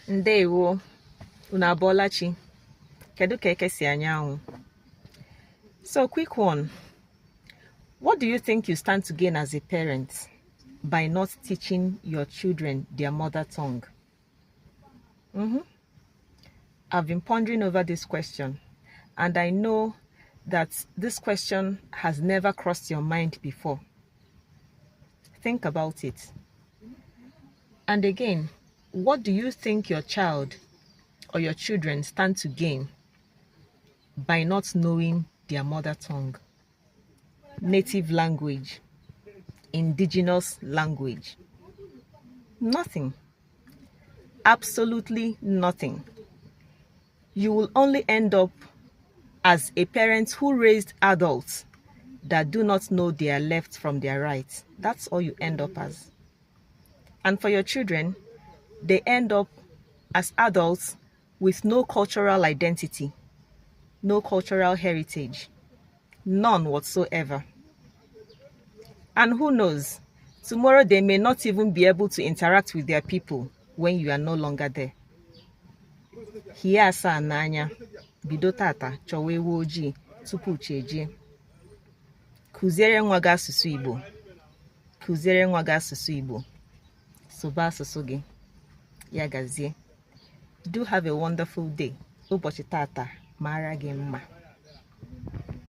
Ndewo, unabolachi. Kedu keke si anyanwụ? So, quick one. What do you think you stand to gain as a parent by not teaching your children their mother tongue? I've been pondering over this question, and I know that this question has never crossed your mind before. Think about it. And again, what do you think your child or your children stand to gain by not knowing their mother tongue, native language, indigenous language? Nothing. Absolutely nothing. You will only end up as a parent who raised adults that do not know their left from their right. That's all you end up as. And for your children, they end up as adults with no cultural identity, no cultural heritage, none whatsoever. And who knows, tomorrow they may not even be able to interact with their people when you are no longer there. Hiya sa n'anya, bido tata chọwa ewu ojii tupu chi ejie. Kụziere nwa gị asụsụ Igbo. Kụziere nwa gị asụsụ Igbo. Sụba asụsụ gị. Ya gazie. Do have a wonderful day. Ụbọchị tata mara gị mma.